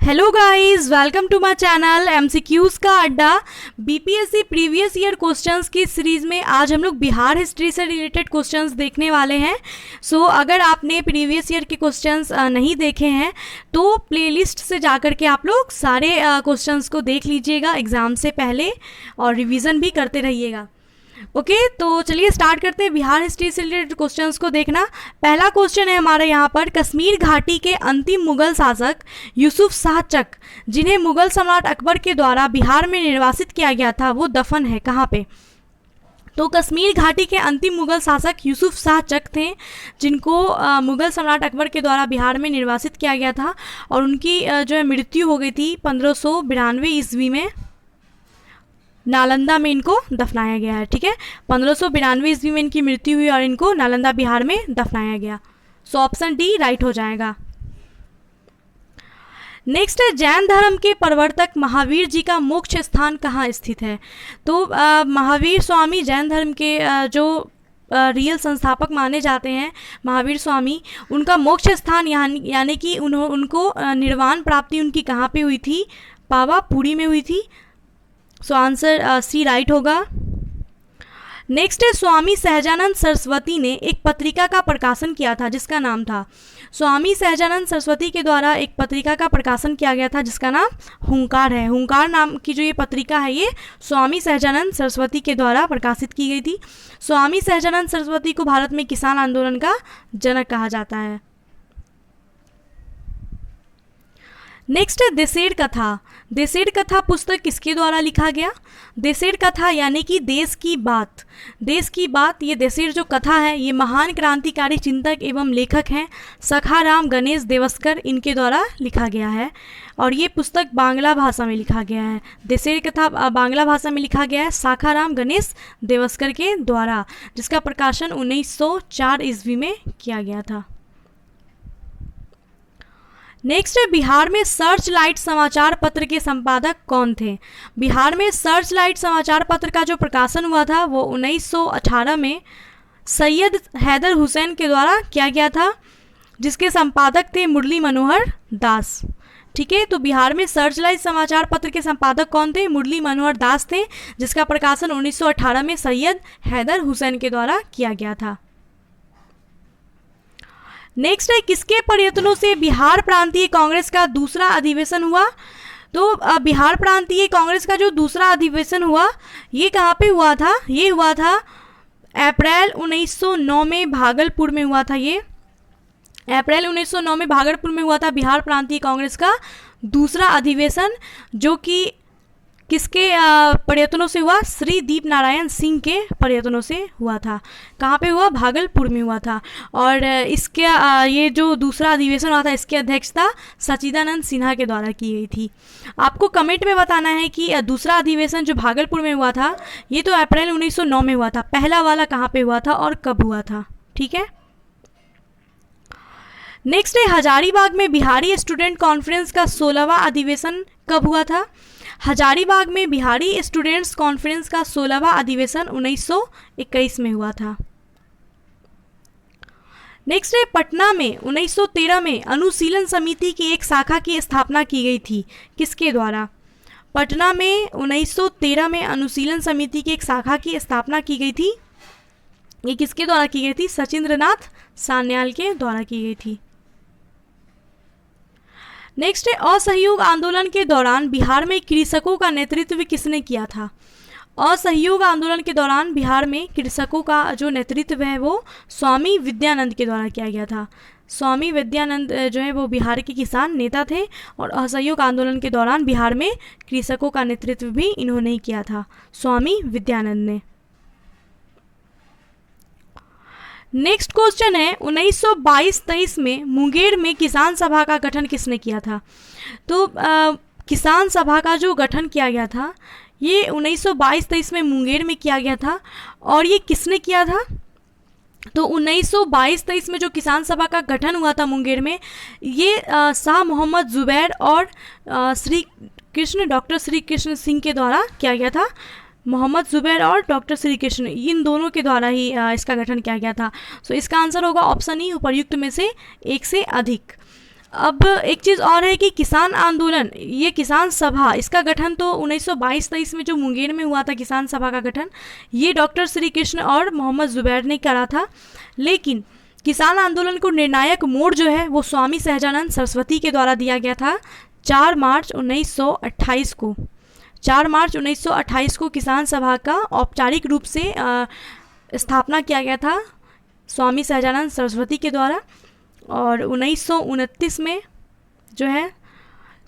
Hello guys, welcome to my channel MCQs का अड्डा। BPSC previous year questions की series में आज हम लोग बिहार हिस्ट्री से रिलेटेड क्वेश्चंस देखने वाले हैं। सो अगर आपने प्रीवियस ईयर के क्वेश्चंस नहीं देखे हैं तो प्लेलिस्ट से जाकर के आप लोग सारे क्वेश्चंस को देख लीजिएगा एग्ज़ाम से पहले और रिवीजन भी करते रहिएगा। ओके तो चलिए स्टार्ट करते हैं बिहार हिस्ट्री से रिलेटेड क्वेश्चंस को देखना। पहला क्वेश्चन है हमारे यहाँ पर, कश्मीर घाटी के अंतिम मुगल शासक यूसुफ शाह चक, जिन्हें मुगल सम्राट अकबर के द्वारा बिहार में निर्वासित किया गया था, वो दफन है कहाँ पे? तो कश्मीर घाटी के अंतिम मुगल शासक यूसुफ शाह चक थे, जिनको मुगल सम्राट अकबर के द्वारा बिहार में निर्वासित किया गया था और उनकी जो है मृत्यु हो गई थी 1592 ईस्वी में। नालंदा में इनको दफनाया गया है। ठीक है, 1592 ईस्वी में इनकी मृत्यु हुई और इनको नालंदा बिहार में दफनाया गया। सो ऑप्शन डी राइट हो जाएगा। नेक्स्ट है, जैन धर्म के प्रवर्तक महावीर जी का मोक्ष स्थान कहाँ स्थित है? तो महावीर स्वामी जैन धर्म के जो रियल संस्थापक माने जाते हैं महावीर स्वामी, उनका मोक्ष स्थान यानी कि उनको निर्वाण प्राप्ति उनकी कहाँ पे हुई थी? पावापुरी में हुई थी। सो आंसर सी राइट होगा। नेक्स्ट है, स्वामी सहजानंद सरस्वती ने एक पत्रिका का प्रकाशन किया था जिसका नाम था, स्वामी सहजानंद सरस्वती के द्वारा एक पत्रिका का प्रकाशन किया गया था जिसका नाम हुंकार है। हुंकार नाम की जो ये पत्रिका है ये स्वामी सहजानंद सरस्वती के द्वारा प्रकाशित की गई थी। स्वामी सहजानंद सरस्वती को भारत में किसान आंदोलन का जनक कहा जाता है। नेक्स्ट है, देशेर कथा। देशेर कथा पुस्तक किसके द्वारा लिखा गया? देशेर कथा यानी कि देश की बात। देश की बात, ये देशेर जो कथा है ये महान क्रांतिकारी चिंतक एवं लेखक हैं सखाराम गणेश देवस्कर, इनके द्वारा लिखा गया है और ये पुस्तक बांग्ला भाषा में लिखा गया है। देशेर कथा बांग्ला भाषा में लिखा गया है सखाराम गणेश देवस्कर के द्वारा, जिसका प्रकाशन 1904 ईस्वी में किया गया था। नेक्स्ट है, बिहार में सर्च लाइट समाचार पत्र के संपादक कौन थे? बिहार में सर्च लाइट समाचार पत्र का जो प्रकाशन हुआ था वो 1918 में सैयद हैदर हुसैन के द्वारा किया गया था, जिसके संपादक थे मुरली मनोहर दास। ठीक है, तो बिहार में सर्च लाइट समाचार पत्र के संपादक कौन थे? मुरली मनोहर दास थे, जिसका प्रकाशन 1918 में सैयद हैदर हुसैन के द्वारा किया गया था। नेक्स्ट है, किसके प्रयत्नों से बिहार प्रांतीय कांग्रेस का दूसरा अधिवेशन हुआ? तो बिहार प्रांतीय कांग्रेस का जो दूसरा अधिवेशन हुआ ये कहाँ पे हुआ था? ये हुआ था अप्रैल 1909 में भागलपुर में हुआ था। ये अप्रैल 1909 में भागलपुर में हुआ था बिहार प्रांतीय कांग्रेस का दूसरा अधिवेशन, जो कि किसके प्रयत्नों से हुआ? श्री दीप नारायण सिंह के प्रयत्नों से हुआ था। कहाँ पे हुआ? भागलपुर में हुआ था। और इसके ये जो दूसरा अधिवेशन हुआ था इसकी अध्यक्षता सच्चिदानंद सिन्हा के द्वारा की गई थी। आपको कमेंट में बताना है कि दूसरा अधिवेशन जो भागलपुर में हुआ था ये तो अप्रैल 1909 में हुआ था, पहला वाला कहाँ पे हुआ था और कब हुआ था? ठीक है। नेक्स्ट है, हजारीबाग में बिहारी स्टूडेंट कॉन्फ्रेंस का 16वां अधिवेशन कब हुआ था? हजारीबाग में बिहारी स्टूडेंट्स कॉन्फ्रेंस का 16वां अधिवेशन 1921 में हुआ था। नेक्स्ट है, पटना में 1913 में अनुशीलन समिति की एक शाखा की स्थापना की गई थी, किसके द्वारा? पटना में 1913 में अनुशीलन समिति की एक शाखा की स्थापना की गई थी, ये किसके द्वारा की गई थी? सचिंद्रनाथ सान्याल के द्वारा की गई थी। नेक्स्ट है, असहयोग आंदोलन के दौरान बिहार में कृषकों का नेतृत्व किसने किया था? असहयोग आंदोलन के दौरान बिहार में कृषकों का जो नेतृत्व है वो स्वामी विद्यानंद के द्वारा किया गया था। स्वामी विद्यानंद जो है वो बिहार के किसान नेता थे और असहयोग आंदोलन के दौरान बिहार में कृषकों का नेतृत्व भी इन्होंने ही किया था, स्वामी विद्यानंद ने। नेक्स्ट क्वेश्चन है, 1922-23 में मुंगेर में किसान सभा का गठन किसने किया था? तो किसान सभा का जो गठन किया गया था ये 1922-23 में मुंगेर में किया गया था और ये किसने किया था? तो 1922-23 में जो किसान सभा का गठन हुआ था मुंगेर में, ये शाह मोहम्मद जुबैर और डॉक्टर श्री कृष्ण सिंह के द्वारा किया गया था। मोहम्मद जुबैर और डॉक्टर श्री कृष्ण, इन दोनों के द्वारा ही इसका गठन किया गया था। सो इसका आंसर होगा ऑप्शन ई, उपर्युक्त में से एक से अधिक। अब एक चीज़ और है कि किसान आंदोलन, ये किसान सभा, इसका गठन तो 1922-23 में जो मुंगेर में हुआ था किसान सभा का गठन, ये डॉक्टर श्री कृष्ण और मोहम्मद जुबैर ने करा था। लेकिन किसान आंदोलन को निर्णायक मोड़ जो है वो स्वामी सहजानंद सरस्वती के द्वारा दिया गया था 4 मार्च 1928 को। 4 मार्च 1928 को किसान सभा का औपचारिक रूप से स्थापना किया गया था स्वामी सहजानंद सरस्वती के द्वारा। और 1929 में जो है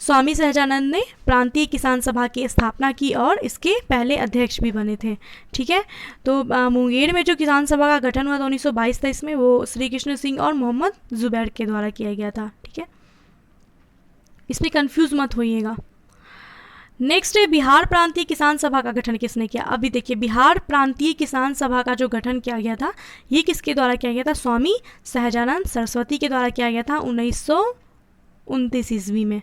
स्वामी सहजानंद ने प्रांतीय किसान सभा की स्थापना की और इसके पहले अध्यक्ष भी बने थे। ठीक है, तो मुंगेर में जो किसान सभा का गठन हुआ था 1922-23 में, वो श्री कृष्ण सिंह और मोहम्मद जुबैर के द्वारा किया गया था। ठीक है, इसमें कंफ्यूज मत होइएगा। नेक्स्ट है बिहार प्रांतीय किसान सभा का गठन किसने किया। अभी देखिए, बिहार प्रांतीय किसान सभा का जो गठन किया गया था ये किसके द्वारा किया गया था, स्वामी सहजानंद सरस्वती के द्वारा किया गया था 1929 ईस्वी में।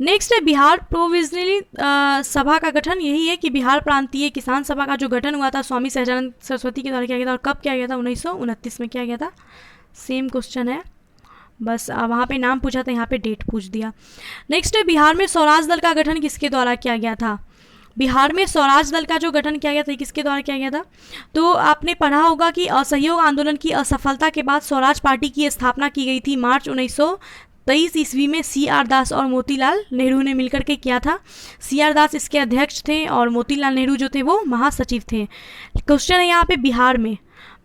नेक्स्ट है बिहार प्रोविजनली सभा का गठन। यही है कि बिहार प्रांतीय किसान सभा का जो गठन हुआ था स्वामी सहजानंद सरस्वती के द्वारा किया गया था। और कब किया गया था, 1929 में किया गया था। सेम क्वेश्चन है, बस वहाँ पे नाम पूछा था, यहाँ पे डेट पूछ दिया। नेक्स्ट है बिहार में स्वराज दल का गठन किसके द्वारा किया गया था। बिहार में स्वराज दल का जो गठन किया गया था किसके द्वारा किया गया था। तो आपने पढ़ा होगा कि असहयोग आंदोलन की असफलता के बाद स्वराज पार्टी की स्थापना की गई थी मार्च 1923 ईस्वी में। CR दास और मोतीलाल नेहरू ने मिलकर के किया था। CR दास इसके अध्यक्ष थे और मोतीलाल नेहरू जो थे वो महासचिव थे। क्वेश्चन है यहाँ पे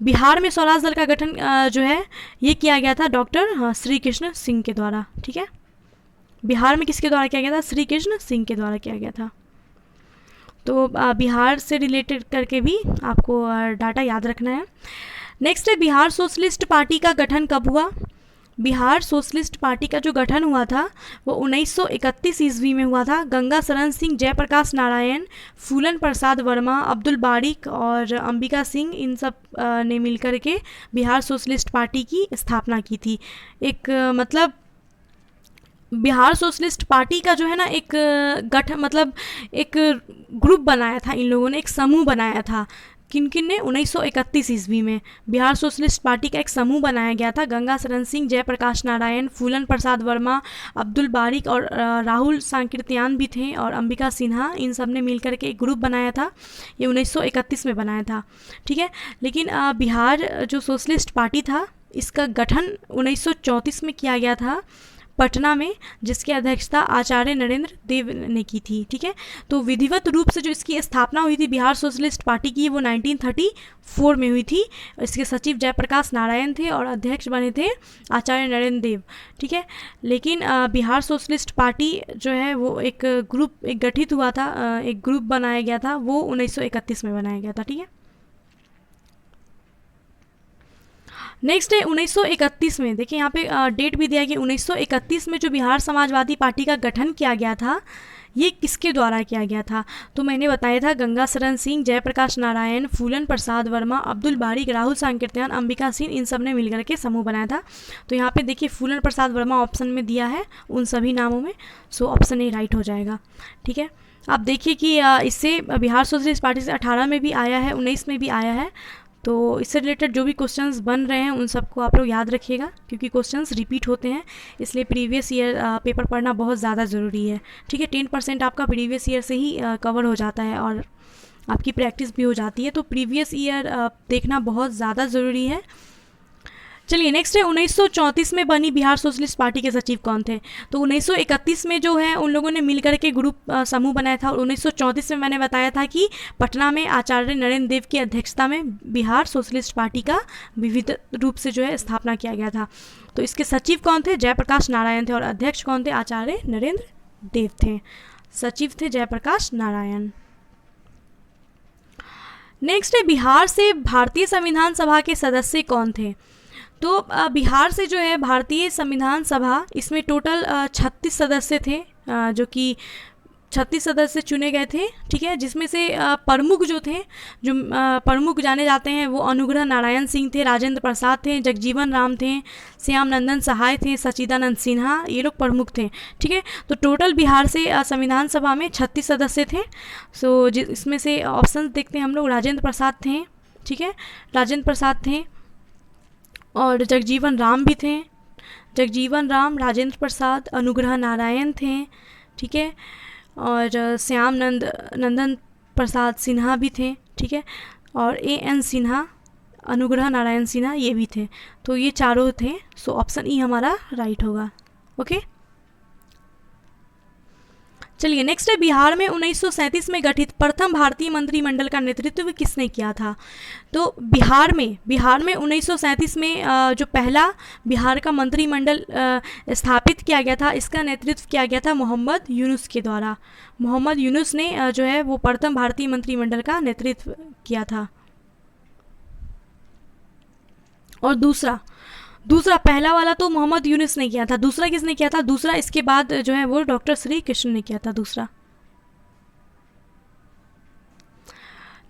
बिहार में स्वराज दल का गठन जो है ये किया गया था डॉक्टर श्री कृष्ण सिंह के द्वारा। ठीक है, बिहार में किसके द्वारा किया गया था, श्री कृष्ण सिंह के द्वारा किया गया था। तो बिहार से रिलेटेड करके भी आपको डाटा याद रखना है। नेक्स्ट है बिहार सोशलिस्ट पार्टी का गठन कब हुआ। बिहार सोशलिस्ट पार्टी का जो गठन हुआ था वो 1931 ईस्वी में हुआ था। गंगा शरण सिंह, जयप्रकाश नारायण, फूलन प्रसाद वर्मा, अब्दुल बारिक और अंबिका सिंह, इन सब ने मिलकर के बिहार सोशलिस्ट पार्टी की स्थापना की थी। एक मतलब बिहार सोशलिस्ट पार्टी का जो है ना एक एक ग्रुप बनाया था इन लोगों ने, एक समूह बनाया था। किन किन ने, 1931 ईस्वी में बिहार सोशलिस्ट पार्टी का एक समूह बनाया गया था। गंगा शरण सिंह, जयप्रकाश नारायण, फूलन प्रसाद वर्मा, अब्दुल बारिक और राहुल सांकृत्यान भी थे और अंबिका सिन्हा, इन सब ने मिलकर के एक ग्रुप बनाया था। ये 1931 में बनाया था। ठीक है, लेकिन बिहार जो सोशलिस्ट पार्टी था इसका गठन 1934 में किया गया था पटना में, जिसकी अध्यक्षता आचार्य नरेंद्र देव ने की थी। ठीक है, तो विधिवत रूप से जो इसकी स्थापना हुई थी बिहार सोशलिस्ट पार्टी की वो 1934 में हुई थी। इसके सचिव जयप्रकाश नारायण थे और अध्यक्ष बने थे आचार्य नरेंद्र देव। ठीक है, लेकिन बिहार सोशलिस्ट पार्टी जो है वो एक गठित हुआ था, एक ग्रुप बनाया गया था, वो 1931 में बनाया गया था। ठीक है, नेक्स्ट है 1931 में, देखिए यहाँ पे डेट भी दिया गया। 1931 में जो बिहार समाजवादी पार्टी का गठन किया गया था ये किसके द्वारा किया गया था। तो मैंने बताया था गंगा शरण सिंह, जयप्रकाश नारायण, फूलन प्रसाद वर्मा, अब्दुल बारिक, राहुल सांकृत्यान, अंबिका सिंह, इन सब ने मिलकर के समूह बनाया था। तो यहाँ पे देखिए फूलन प्रसाद वर्मा ऑप्शन में दिया है उन सभी नामों में, सो ऑप्शन ए राइट हो जाएगा। ठीक है, आप देखिए कि इससे बिहार सोशलिस्ट पार्टी से 18 में भी आया है, 19 में भी आया है। तो इससे रिलेटेड जो भी क्वेश्चंस बन रहे हैं उन सबको आप लोग याद रखिएगा, क्योंकि क्वेश्चंस रिपीट होते हैं, इसलिए प्रीवियस ईयर पेपर पढ़ना बहुत ज़्यादा ज़रूरी है। ठीक है, 10% आपका प्रीवियस ईयर से ही कवर हो जाता है और आपकी प्रैक्टिस भी हो जाती है, तो प्रीवियस ईयर देखना बहुत ज़्यादा ज़रूरी है। चलिए नेक्स्ट है 1934 में बनी बिहार सोशलिस्ट पार्टी के सचिव कौन थे। तो 1931 में जो है उन लोगों ने मिलकर के ग्रुप समूह बनाया था और 1934 में मैंने बताया था कि पटना में आचार्य नरेंद्र देव की अध्यक्षता में बिहार सोशलिस्ट पार्टी का विविध रूप से जो है स्थापना किया गया था। तो इसके सचिव कौन थे, जयप्रकाश नारायण थे और अध्यक्ष कौन थे, आचार्य नरेंद्र देव थे। सचिव थे जयप्रकाश नारायण। नेक्स्ट है बिहार से भारतीय संविधान सभा के सदस्य कौन थे। तो बिहार से जो है भारतीय संविधान सभा, इसमें टोटल 36 सदस्य थे, जो कि 36 सदस्य चुने गए थे। ठीक है, जिसमें से प्रमुख जो थे, जो प्रमुख जाने जाते हैं वो अनुग्रह नारायण सिंह थे, राजेंद्र प्रसाद थे, जगजीवन राम थे, श्याम नंदन सहाय थे, सच्चिदानंद सिन्हा, ये लोग प्रमुख थे। ठीक है, तो टोटल बिहार से संविधान सभा में 36 सदस्य थे। सो इसमें से ऑप्शन देखते हैं हम लोग, राजेंद्र प्रसाद थे। ठीक है, राजेंद्र प्रसाद थे, और जगजीवन राम भी थे, जगजीवन राम, राजेंद्र प्रसाद, अनुग्रह नारायण थे, ठीक है, और श्याम नंदन प्रसाद सिन्हा भी थे, ठीक है, और A.N. सिन्हा, अनुग्रह नारायण सिन्हा ये भी थे। तो ये चारों थे। सो ऑप्शन ई हमारा राइट होगा। ओके, चलिए नेक्स्ट है, बिहार में 1937 में गठित प्रथम भारतीय मंत्रिमंडल का नेतृत्व किसने किया था? तो बिहार में 1937 में जो पहला बिहार का मंत्रिमंडल स्थापित किया गया था, इसका नेतृत्व किया गया था मोहम्मद यूनुस के द्वारा। मोहम्मद यूनुस ने जो है वो प्रथम भारतीय मंत्रिमंडल का नेतृत्व किया था। और दूसरा पहला वाला तो मोहम्मद यूनुस ने किया था, दूसरा किसने किया था? दूसरा इसके बाद जो है वो डॉक्टर श्री कृष्ण ने किया था दूसरा।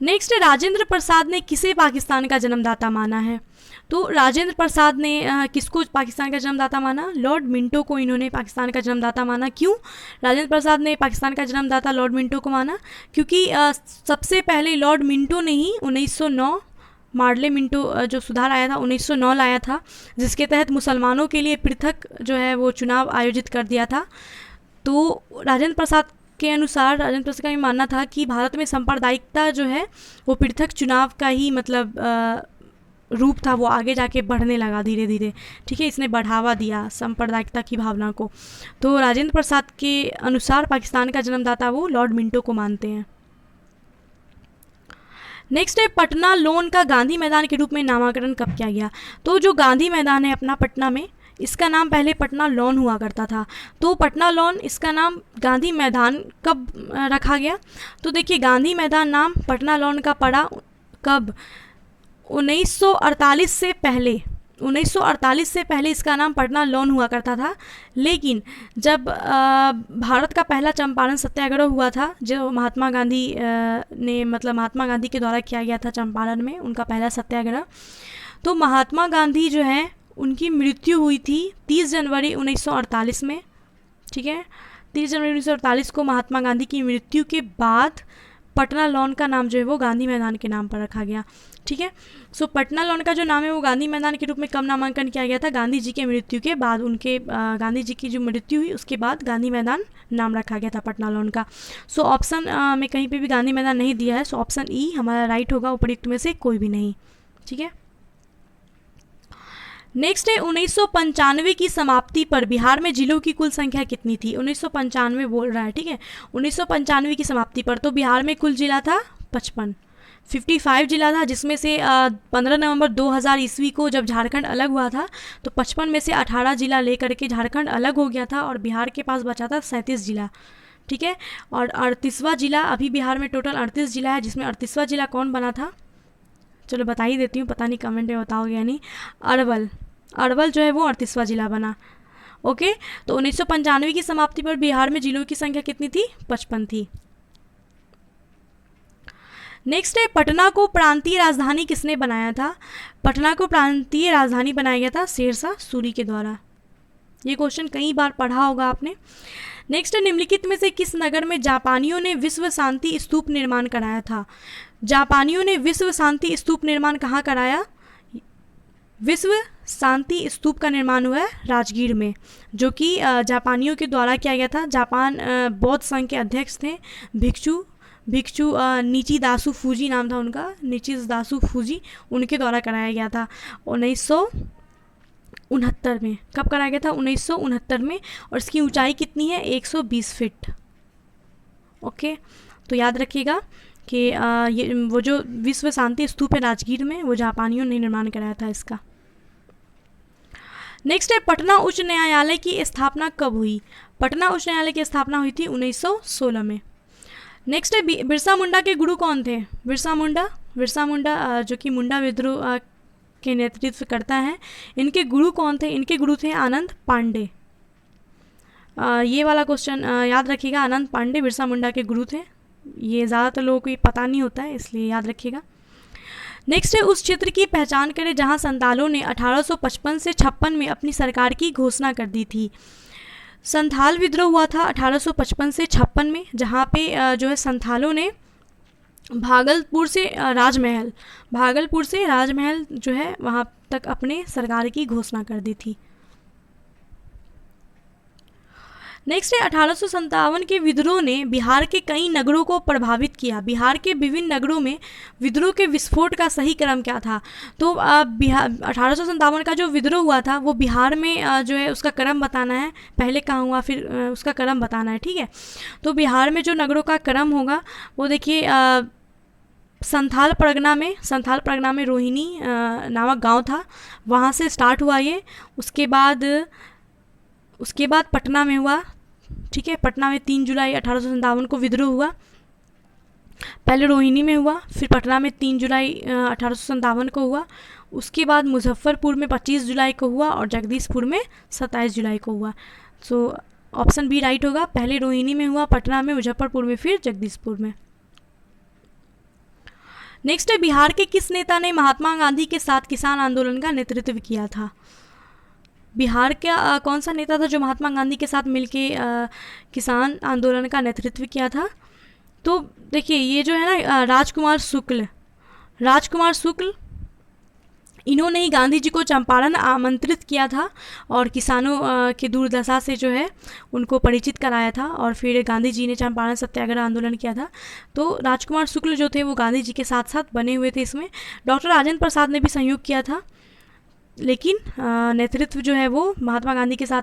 नेक्स्ट, राजेंद्र प्रसाद ने किसे पाकिस्तान का जन्मदाता माना है? तो राजेंद्र प्रसाद ने किसको पाकिस्तान का जन्मदाता माना? लॉर्ड मिंटो को इन्होंने पाकिस्तान का जन्मदाता माना। क्यों राजेंद्र प्रसाद ने पाकिस्तान का जन्मदाता लॉर्ड मिंटो को माना? क्योंकि सबसे पहले लॉर्ड मिंटो ने ही 1909 मार्ले मिंटो जो सुधार आया था 1909 लाया था, जिसके तहत मुसलमानों के लिए पृथक जो है वो चुनाव आयोजित कर दिया था। तो राजेंद्र प्रसाद के अनुसार राजेंद्र प्रसाद का ये मानना था कि भारत में सांप्रदायिकता जो है वो पृथक चुनाव का ही मतलब रूप था, वो आगे जाके बढ़ने लगा धीरे धीरे, ठीक है, इसने बढ़ावा दिया सांप्रदायिकता की भावना को। तो राजेंद्र प्रसाद के अनुसार पाकिस्तान का जन्मदाता वो लॉर्ड मिंटो को मानते हैं। नेक्स्ट है, पटना लोन का गांधी मैदान के रूप में नामकरण कब किया गया? तो जो गांधी मैदान है अपना पटना में, इसका नाम पहले पटना लॉन हुआ करता था। तो पटना लॉन इसका नाम गांधी मैदान कब रखा गया? तो देखिए, गांधी मैदान नाम पटना लॉन का पड़ा कब? 1948 से पहले। 1948 से पहले इसका नाम पटना लॉन हुआ करता था, लेकिन जब भारत का पहला चंपारण सत्याग्रह हुआ था, जो महात्मा गांधी ने मतलब महात्मा गांधी के द्वारा किया गया था चंपारण में, उनका पहला सत्याग्रह, तो महात्मा गांधी जो है उनकी मृत्यु हुई थी 30 जनवरी 1948 में, ठीक है, 30 जनवरी 1948 को महात्मा गांधी की मृत्यु के बाद पटना लॉन का नाम जो है वो गांधी मैदान के नाम पर रखा गया, ठीक है। सो पटना लॉन का जो नाम है वो गांधी मैदान के रूप में कब नामांकन किया गया था? गांधी जी के मृत्यु के बाद, उनके गांधी जी की जो मृत्यु हुई उसके बाद गांधी मैदान नाम रखा गया था पटना लॉन का। सो ऑप्शन में कहीं पे भी गांधी मैदान नहीं दिया है, सो ऑप्शन ई हमारा राइट होगा, उपयुक्त में से कोई भी नहीं, ठीक है। नेक्स्ट है, 1995 की समाप्ति पर बिहार में जिलों की कुल संख्या कितनी थी? 1995 बोल रहा है, ठीक है, 1995 की समाप्ति पर तो बिहार में कुल जिला था 55 जिला था, जिसमें से 15 नवंबर 2000 ईस्वी को जब झारखंड अलग हुआ था तो 55 में से 18 जिला लेकर के झारखंड अलग हो गया था और बिहार के पास बचा था 37 जिला, ठीक है। और 38वां जिला, अभी बिहार में टोटल 38 जिला है, जिसमें 38वां जिला कौन बना था? चलो बता ही देती हूँ, पता नहीं कमेंट में बताओगे या नहीं। अरवल जो है वो 38वां जिला बना। ओके, तो 1995 की समाप्ति पर बिहार में जिलों की संख्या कितनी थी? 55 थी। नेक्स्ट है, पटना को प्रांतीय राजधानी किसने बनाया था? पटना को प्रांतीय राजधानी बनाया गया था शेरशाह सूरी के द्वारा। ये क्वेश्चन कई बार पढ़ा होगा आपने। नेक्स्ट है, निम्नलिखित में से किस नगर में जापानियों ने विश्व शांति स्तूप निर्माण कराया था? जापानियों ने विश्व शांति स्तूप निर्माण कहाँ कराया? विश्व शांति स्तूप का निर्माण हुआ है राजगीर में, जो कि जापानियों के द्वारा किया गया था। जापान बौद्ध संघ के अध्यक्ष थे भिक्षु निचिदासु फूजी नाम था उनका, निचिदासु फूजी, उनके द्वारा कराया गया था 1969 में। कब कराया गया था? 1969 में। और इसकी ऊंचाई कितनी है? 120 फीट। ओके, तो याद रखिएगा कि ये वो जो विश्व शांति स्तूप है राजगीर में, वो जापानियों ने निर्माण कराया था इसका। नेक्स्ट है, पटना उच्च न्यायालय की स्थापना कब हुई? पटना उच्च न्यायालय की स्थापना हुई थी 1916 में। नेक्स्ट है, बिरसा मुंडा के गुरु कौन थे? बिरसा मुंडा जो कि मुंडा विद्रोह के नेतृत्व करता है, इनके गुरु कौन थे? इनके गुरु थे आनंद पांडे। ये वाला क्वेश्चन याद रखिएगा, आनंद पांडे बिरसा मुंडा के गुरु थे। ये ज़्यादातर लोगों को ये पता नहीं होता है, इसलिए याद रखिएगा। नेक्स्ट है, उस क्षेत्र की पहचान करें जहां संथालों ने 1855 से 56 में अपनी सरकार की घोषणा कर दी थी। संथाल विद्रोह हुआ था 1855 से 56 में, जहाँ पे जो है संथालों ने भागलपुर से राजमहल, भागलपुर से राजमहल जो है वहाँ तक अपने सरकार की घोषणा कर दी थी। नेक्स्ट है 1857 के विद्रोह ने बिहार के कई नगरों को प्रभावित किया। बिहार के विभिन्न नगरों में विद्रोह के विस्फोट का सही क्रम क्या था? तो बिहार 1857 का जो विद्रोह हुआ था वो बिहार में जो है उसका क्रम बताना है, पहले कहाँ हुआ फिर उसका क्रम बताना है, ठीक है। तो बिहार में जो नगरों का क्रम होगा वो देखिए संथाल परगना में रोहिणी नामक गांव था, वहाँ से स्टार्ट हुआ ये। उसके बाद पटना में हुआ, ठीक है। पटना में 3 जुलाई 1857 को विद्रोह हुआ। पहले रोहिणी में हुआ, फिर पटना में 3 जुलाई 1857 को हुआ। उसके बाद मुजफ्फरपुर में 25 जुलाई को हुआ और जगदीशपुर में 27 जुलाई को हुआ। सो ऑप्शन बी राइट होगा, पहले रोहिणी में हुआ, पटना में, मुजफ्फरपुर में, फिर जगदीशपुर में। नेक्स्ट है बिहार के किस नेता ने महात्मा गांधी के साथ किसान आंदोलन का नेतृत्व किया था? बिहार का कौन सा नेता था जो महात्मा गांधी के साथ मिलके किसान आंदोलन का नेतृत्व किया था? तो देखिए ये जो है ना राजकुमार शुक्ल, इन्होंने ही गांधी जी को चंपारण आमंत्रित किया था और किसानों की दुर्दशा से जो है उनको परिचित कराया था और फिर गांधी जी ने चंपारण सत्याग्रह आंदोलन किया था। तो राजकुमार शुक्ल जो थे वो गांधी जी के साथ साथ बने हुए थे इसमें। डॉक्टर राजेंद्र प्रसाद ने भी सहयोग किया था, लेकिन नेतृत्व जो है वो महात्मा गांधी के साथ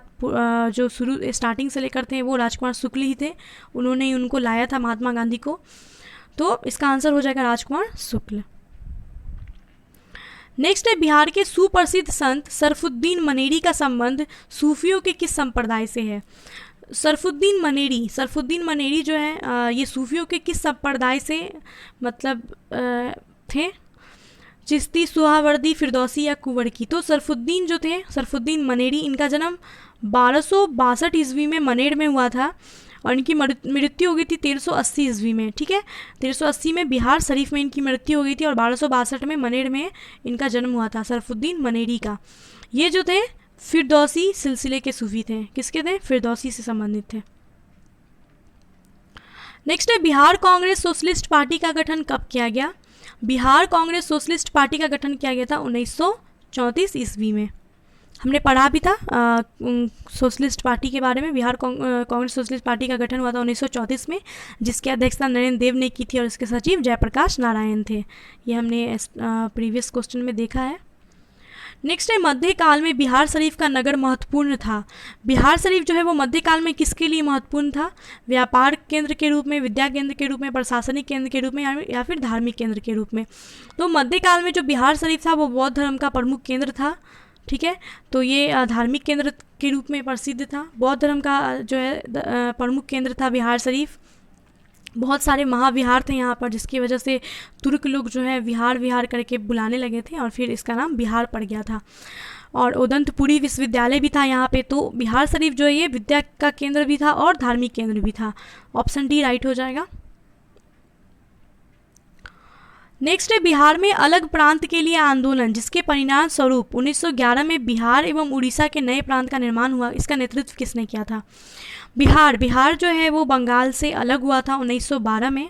जो शुरू स्टार्टिंग से लेकर थे वो राजकुमार शुक्ल ही थे, उन्होंने ही उनको लाया था महात्मा गांधी को। तो इसका आंसर हो जाएगा राजकुमार शुक्ल। नेक्स्ट है बिहार के सुप्रसिद्ध संत सरफुद्दीन मनेरी का संबंध सूफियों के किस संप्रदाय से है? सरफुद्दीन मनेरी जो है ये सूफियों के किस संप्रदाय से मतलब थे? चिश्ती, सुहावर्दी, फिरदौसी या कुंवरकी? तो सरफुद्दीन मनेरी, इनका जन्म 1262 ईस्वी में मनेर में हुआ था और इनकी मृत्यु हो गई थी 1380 ईस्वी में, ठीक है। 1380 में बिहार शरीफ में इनकी मृत्यु हो गई थी और 1262 में मनेर में इनका जन्म हुआ था सरफुद्दीन मनेरी का। ये जो थे फिरदौसी सिलसिले के सूफी थे। किसके थे? फिरदौसी से संबंधित थे। नेक्स्ट है बिहार कांग्रेस सोशलिस्ट पार्टी का गठन कब किया गया? बिहार कांग्रेस सोशलिस्ट पार्टी का गठन किया गया था 1934 ईस्वी में। हमने पढ़ा भी था सोशलिस्ट पार्टी के बारे में। बिहार कांग्रेस सोशलिस्ट पार्टी का गठन हुआ था 1934 में, जिसकी अध्यक्षता नरेंद्र देव ने की थी और इसके सचिव जयप्रकाश नारायण थे। ये हमने प्रीवियस क्वेश्चन में देखा है। नेक्स्ट है मध्यकाल में बिहार शरीफ का नगर महत्वपूर्ण था। बिहार शरीफ जो है वो मध्यकाल में किसके लिए महत्वपूर्ण था? व्यापार केंद्र के रूप में, विद्या केंद्र के रूप में, प्रशासनिक केंद्र के रूप में या फिर धार्मिक केंद्र के रूप में? तो मध्यकाल में जो बिहार शरीफ था वो बौद्ध धर्म का प्रमुख केंद्र था, ठीक है। तो ये धार्मिक केंद्र के रूप में प्रसिद्ध था। बौद्ध धर्म का जो है प्रमुख केंद्र था बिहार शरीफ। बहुत सारे महाविहार थे यहाँ पर, जिसकी वजह से तुर्क लोग जो है विहार करके बुलाने लगे थे और फिर इसका नाम बिहार पड़ गया था। और उदंतपुरी विश्वविद्यालय भी था यहाँ पे। तो बिहार शरीफ जो है ये विद्या का केंद्र भी था और धार्मिक केंद्र भी था। ऑप्शन डी राइट हो जाएगा। नेक्स्ट है बिहार में अलग प्रांत के लिए आंदोलन, जिसके परिणाम स्वरूप 1911 में बिहार एवं उड़ीसा के नए प्रांत का निर्माण हुआ, इसका नेतृत्व किसने किया था? बिहार जो है वो बंगाल से अलग हुआ था 1912 में।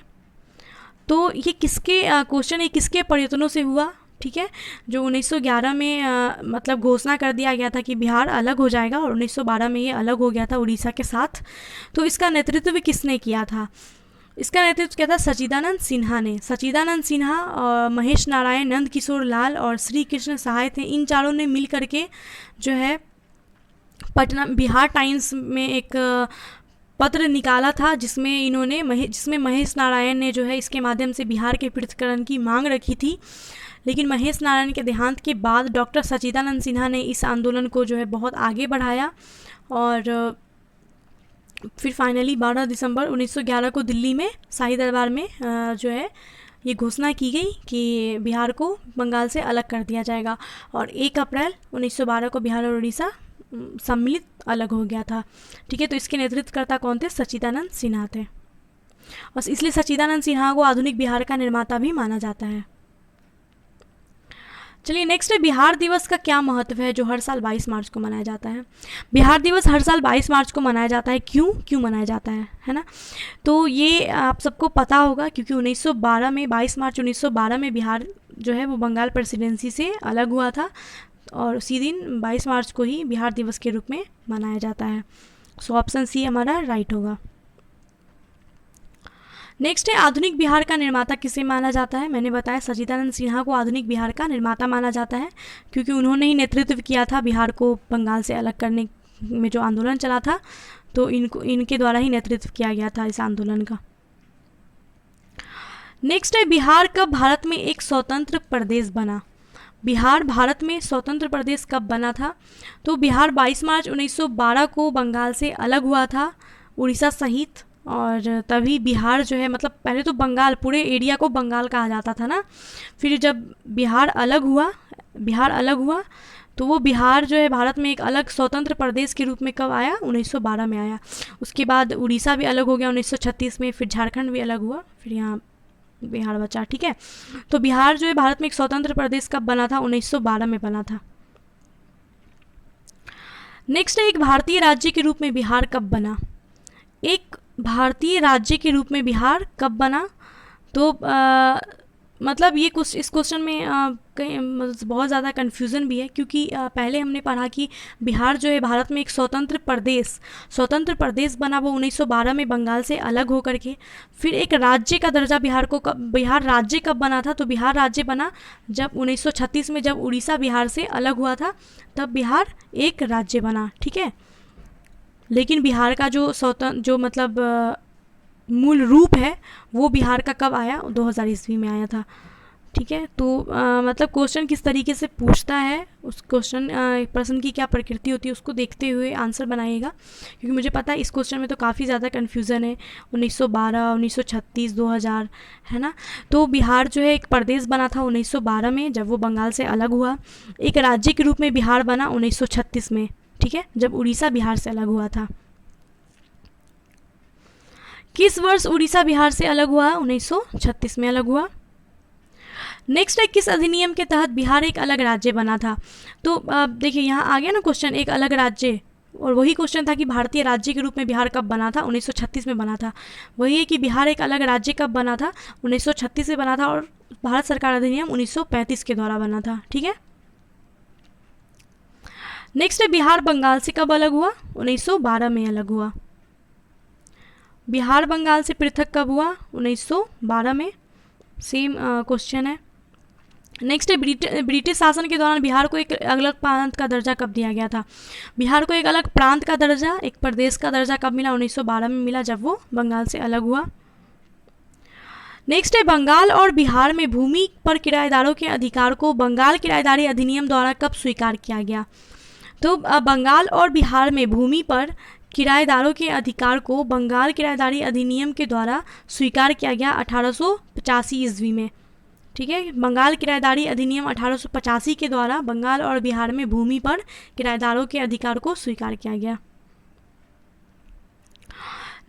तो ये किसके क्वेश्चन है, किसके प्रयत्नों से हुआ, ठीक है। जो 1911 में मतलब घोषणा कर दिया गया था कि बिहार अलग हो जाएगा और 1912 में ये अलग हो गया था उड़ीसा के साथ। तो इसका नेतृत्व किसने किया था? इसका नेतृत्व किया था सच्चिदानंद सिन्हा ने। सच्चिदानंद सिन्हा और महेश नारायण, नंद किशोर लाल और श्री कृष्ण सहाय थे। इन चारों ने मिल करके जो है पटना बिहार टाइम्स में एक पत्र निकाला था, जिसमें महेश नारायण ने जो है इसके माध्यम से बिहार के पृथक्करण की मांग रखी थी। लेकिन महेश नारायण के देहांत के बाद डॉक्टर सच्चिदानंद सिन्हा ने इस आंदोलन को जो है बहुत आगे बढ़ाया और फिर फाइनली 12 दिसंबर 1911 को दिल्ली में शाही दरबार में जो है ये घोषणा की गई कि बिहार को बंगाल से अलग कर दिया जाएगा और 1 अप्रैल 1912 को बिहार और उड़ीसा सम्मिलित अलग हो गया था, ठीक है। तो इसके नेतृत्वकर्ता कौन थे? सच्चिदानंद सिन्हा थे और इसलिए सच्चिदानंद सिन्हा को आधुनिक बिहार का निर्माता भी माना जाता है। चलिए नेक्स्ट है, बिहार दिवस का क्या महत्व है जो हर साल 22 मार्च को मनाया जाता है। बिहार दिवस हर साल 22 मार्च को मनाया जाता है, क्यों मनाया जाता है ना। तो ये आप सबको पता होगा, क्योंकि 1912 में 22 मार्च 1912 में बिहार जो है वो बंगाल प्रेसिडेंसी से अलग हुआ था, और उसी दिन 22 मार्च को ही बिहार दिवस के रूप में मनाया जाता है। सो ऑप्शन सी हमारा राइट होगा। नेक्स्ट है, आधुनिक बिहार का निर्माता किसे माना जाता है। मैंने बताया सच्चिदानंद सिन्हा को आधुनिक बिहार का निर्माता माना जाता है, क्योंकि उन्होंने ही नेतृत्व किया था बिहार को बंगाल से अलग करने में, जो आंदोलन चला था, तो इनके द्वारा ही नेतृत्व किया गया था इस आंदोलन का। नेक्स्ट है, बिहार कब भारत में एक स्वतंत्र प्रदेश बना। बिहार भारत में स्वतंत्र प्रदेश कब बना था। तो बिहार 22 मार्च 1912 को बंगाल से अलग हुआ था, उड़ीसा सहित, और तभी बिहार जो है, मतलब पहले तो बंगाल, पूरे एरिया को बंगाल कहा जाता था ना, फिर जब बिहार अलग हुआ तो वो बिहार जो है भारत में एक अलग स्वतंत्र प्रदेश के रूप में कब आया, 1912 में आया। उसके बाद उड़ीसा भी अलग हो गया 1936 में, फिर झारखंड भी अलग हुआ, फिर यहाँ बिहार बचा। ठीक है, तो बिहार जो है भारत में एक स्वतंत्र प्रदेश कब बना था, 1912 में बना था। नेक्स्ट है, एक भारतीय राज्य के रूप में बिहार कब बना। एक भारतीय राज्य के रूप में बिहार कब बना। तो मतलब ये कुछ इस क्वेश्चन में कहीं बहुत ज़्यादा कन्फ्यूज़न भी है, क्योंकि पहले हमने पढ़ा कि बिहार जो है भारत में एक स्वतंत्र प्रदेश बना, वो 1912 में बंगाल से अलग होकर के। फिर एक राज्य का दर्जा बिहार राज्य कब बना था। तो बिहार राज्य बना जब 1936 में, जब उड़ीसा बिहार से अलग हुआ था, तब बिहार एक राज्य बना। ठीक है, लेकिन बिहार का जो मतलब मूल रूप है वो बिहार का कब आया, 2000 ईस्वी में आया था। ठीक है, तो मतलब क्वेश्चन किस तरीके से पूछता है, उस प्रश्न की क्या प्रकृति होती है, उसको देखते हुए आंसर बनाइएगा, क्योंकि मुझे पता है इस क्वेश्चन में तो काफ़ी ज़्यादा कन्फ्यूज़न है। 1912, 1936, 2000, है ना। तो बिहार जो है एक प्रदेश बना था 1912 में, जब वो बंगाल से अलग हुआ। एक राज्य के रूप में बिहार बना 1936 में, ठीक है, जब उड़ीसा बिहार से अलग हुआ था। किस वर्ष उड़ीसा बिहार से अलग हुआ, 1936 में अलग हुआ। नेक्स्ट है, किस अधिनियम के तहत बिहार एक अलग राज्य बना था। तो देखिए यहाँ आ गया ना क्वेश्चन, एक अलग राज्य, और वही क्वेश्चन था कि भारतीय राज्य के रूप में बिहार कब बना था, 1936 में बना था। वही है कि बिहार एक अलग राज्य कब बना था, 1936 में बना था, और भारत सरकार अधिनियम 1935 के द्वारा बना था। ठीक है, नेक्स्ट है, बिहार बंगाल से कब अलग हुआ, 1912 में अलग हुआ। बिहार बंगाल से पृथक कब हुआ, 1912 में। सेम क्वेश्चन है। नेक्स्ट है, ब्रिटिश शासन के दौरान बिहार को एक अलग प्रांत का दर्जा कब दिया गया था। बिहार को एक अलग प्रांत का दर्जा, एक प्रदेश का दर्जा कब मिला, 1912 में मिला, जब वो बंगाल से अलग हुआ। नेक्स्ट है, बंगाल और बिहार में भूमि पर किराएदारों के अधिकार को बंगाल किराएदारी अधिनियम द्वारा कब स्वीकार किया गया। तो बंगाल और बिहार में भूमि पर किराएदारों के अधिकार को बंगाल किराएदारी अधिनियम के द्वारा स्वीकार किया गया 1885 ईस्वी में। ठीक है, बंगाल किराएदारी अधिनियम 1885 के द्वारा बंगाल और बिहार में भूमि पर किराएदारों के अधिकार को स्वीकार किया गया।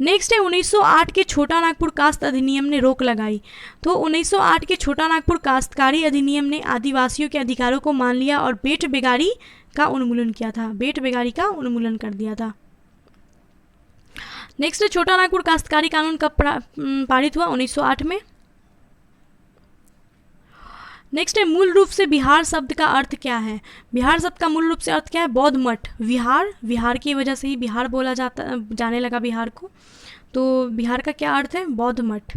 नेक्स्ट है, 1908 के छोटा नागपुर कास्त अधिनियम ने रोक लगाई। तो 1908 के छोटा नागपुर काश्तकारी अधिनियम ने आदिवासियों के अधिकारों को मान लिया और बेट बेगारी का उन्मूलन किया था, बेट बेगारी का उन्मूलन कर दिया था। नेक्स्ट है, छोटा नागपुर काश्तकारी कानून कब पारित हुआ, 1908 में। नेक्स्ट है, मूल रूप से बिहार शब्द का अर्थ क्या है। बिहार शब्द का मूल रूप से अर्थ क्या है, बौद्ध मठ। विहार की वजह से ही बिहार बोला जाने लगा बिहार को, तो बिहार का क्या अर्थ है, बौद्ध मठ।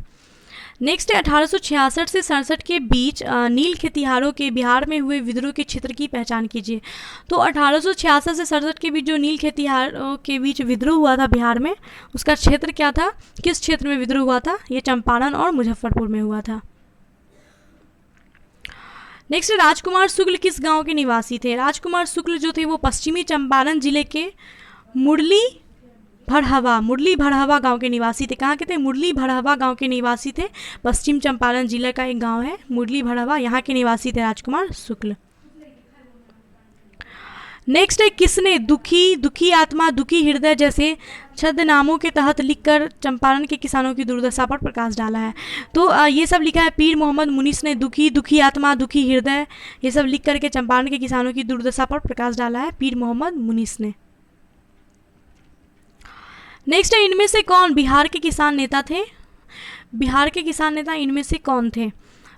नेक्स्ट है, 1866 से 67 के बीच नील खेतिहारों के बिहार में हुए विद्रोह के क्षेत्र की पहचान कीजिए। तो 1866 से 67 के बीच जो नील खेतिहारों के बीच विद्रोह हुआ था बिहार में, उसका क्षेत्र क्या था, किस क्षेत्र में विद्रोह हुआ था, ये चंपारण और मुजफ्फरपुर में हुआ था। नेक्स्ट, राजकुमार शुक्ल किस गांव के निवासी थे। राजकुमार शुक्ल जो थे वो पश्चिमी चंपारण जिले के मुरली भड़हवा गांव के निवासी थे। कहाँ के थे, मुरली भड़हवा गांव के निवासी थे। पश्चिम चंपारण जिले का एक गांव है मुरली भड़हवा, यहाँ के निवासी थे राजकुमार शुक्ल। नेक्स्ट है किसने दुखी, दुखी आत्मा, दुखी हृदय जैसे छद्मनामों के तहत लिखकर चंपारण के किसानों की दुर्दशा पर प्रकाश डाला है। तो ये सब लिखा है पीर मोहम्मद मुनीस ने। दुखी, दुखी आत्मा, दुखी हृदय ये सब लिख करके चंपारण के किसानों की दुर्दशा पर प्रकाश डाला है पीर मोहम्मद मुनीस ने। नेक्स्ट है इनमें से कौन बिहार के किसान नेता थे? बिहार के किसान नेता इनमें से कौन थे?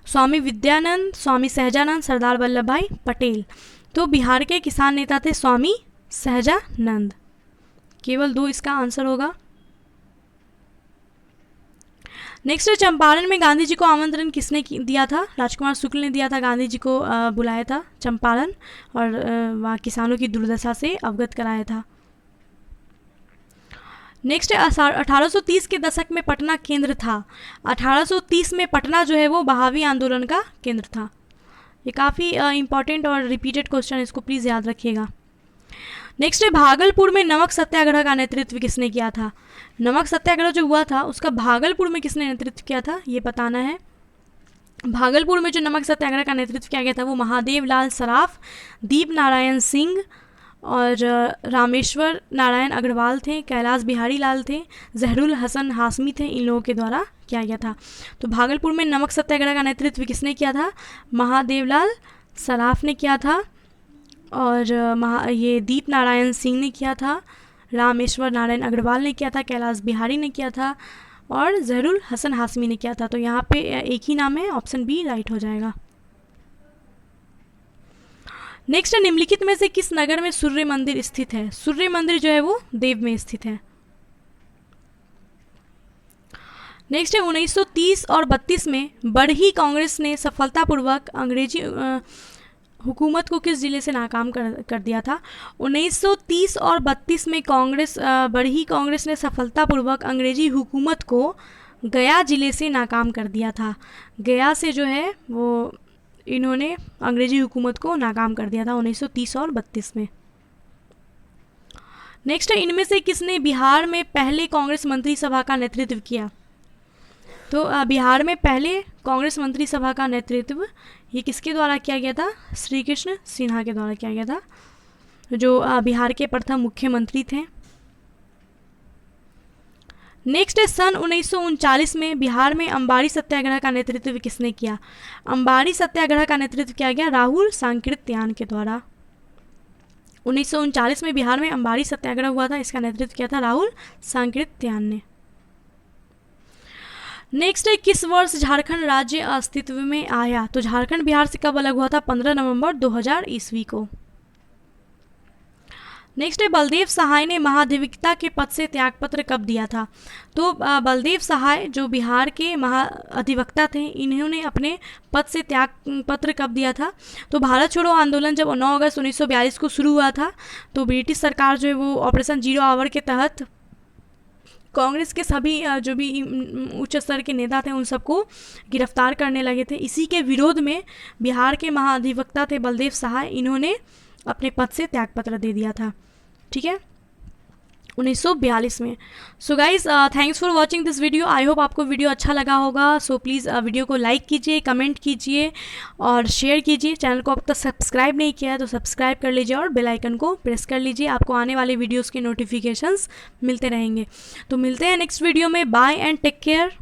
स्वामी विद्यानंद, स्वामी सहजानंद, सरदार वल्लभ भाई पटेल। तो बिहार के किसान नेता थे स्वामी सहजानंद। केवल 2 इसका आंसर होगा। नेक्स्ट है चंपारण में गांधी जी को आमंत्रण किसने दिया था? राजकुमार शुक्ल ने दिया था, गांधी जी को बुलाया था चंपारण और वहाँ किसानों की दुर्दशा से अवगत कराया था। नेक्स्ट है 1830 के दशक में पटना केंद्र था। 1830 में पटना जो है वो बहावी आंदोलन का केंद्र था। ये काफ़ी इंपॉर्टेंट और रिपीटेड क्वेश्चन, इसको प्लीज़ याद रखिएगा। नेक्स्ट है भागलपुर में नमक सत्याग्रह का नेतृत्व किसने किया था? नमक सत्याग्रह जो हुआ था उसका भागलपुर में किसने नेतृत्व किया था ये बताना है। भागलपुर में जो नमक सत्याग्रह का नेतृत्व किया गया था वो महादेव लाल सराफ, दीप नारायण सिंह और रामेश्वर नारायण अग्रवाल थे, कैलाश बिहारी लाल थे, जहरूल हसन हाशमी थे। इन लोगों के द्वारा किया गया था। तो भागलपुर में नमक सत्याग्रह का नेतृत्व किसने किया था? महादेवलाल सराफ ने किया था और ये दीप नारायण सिंह ने किया था, रामेश्वर नारायण अग्रवाल ने किया था, कैलाश बिहारी ने किया था और जहरूल हसन हाशमी ने किया था। तो यहाँ पे एक ही नाम है, ऑप्शन बी राइट हो जाएगा। नेक्स्ट है निम्नलिखित में से किस नगर में सूर्य मंदिर स्थित है? सूर्य मंदिर जो है वो देव में स्थित है। नेक्स्ट है 1930 और 32 में बरही कांग्रेस ने सफलतापूर्वक अंग्रेजी हुकूमत को किस जिले से नाकाम कर दिया था? 1930 और 32 में बरही कांग्रेस ने सफलतापूर्वक अंग्रेजी हुकूमत को गया जिले से नाकाम कर दिया था। गया से जो है वो इन्होंने अंग्रेजी हुकूमत को नाकाम कर दिया था 1930 और 32 में। नेक्स्ट है इनमें से किसने बिहार में पहले कांग्रेस मंत्री सभा का नेतृत्व किया? तो बिहार में पहले कांग्रेस मंत्री सभा का नेतृत्व ये किसके द्वारा किया गया था? श्री कृष्ण सिन्हा के द्वारा किया गया था, जो बिहार के प्रथम मुख्यमंत्री थे। नेक्स्ट है सन 1939 में बिहार में अंबारी सत्याग्रह का नेतृत्व किसने किया? अंबारी सत्याग्रह का नेतृत्व किया गया राहुल सांकृत्यायन के द्वारा। 1939 में बिहार में अंबारी सत्याग्रह हुआ था, इसका नेतृत्व किया था राहुल सांकृत्यायन ने। नेक्स्ट है किस वर्ष झारखंड राज्य अस्तित्व में आया? तो झारखंड बिहार से कब अलग हुआ था? 15 नवंबर 2000 ईस्वी को। नेक्स्ट है बलदेव सहाय ने महाधिवक्ता के पद से त्यागपत्र कब दिया था? तो बलदेव सहाय जो बिहार के महाधिवक्ता थे इन्होंने अपने पद से त्यागपत्र कब दिया था? तो भारत छोड़ो आंदोलन जब 9 अगस्त 1942 को शुरू हुआ था तो ब्रिटिश सरकार जो है वो ऑपरेशन जीरो आवर के तहत कांग्रेस के सभी जो भी उच्च स्तर के नेता थे उन सबको गिरफ्तार करने लगे थे। इसी के विरोध में बिहार के महाधिवक्ता थे बलदेव सहाय, इन्होंने अपने पद से त्यागपत्र दे दिया था। ठीक है, 1942 में। So guys thanks for watching this video. I hope आपको वीडियो अच्छा लगा होगा। सो प्लीज़ वीडियो को लाइक कीजिए, कमेंट कीजिए और शेयर कीजिए। चैनल को अब तक सब्सक्राइब नहीं किया है तो सब्सक्राइब कर लीजिए और बेल आइकन को प्रेस कर लीजिए। आपको आने वाले वीडियोज़ के नोटिफिकेशंस मिलते रहेंगे। तो मिलते हैं नेक्स्ट वीडियो में। Bye and take care.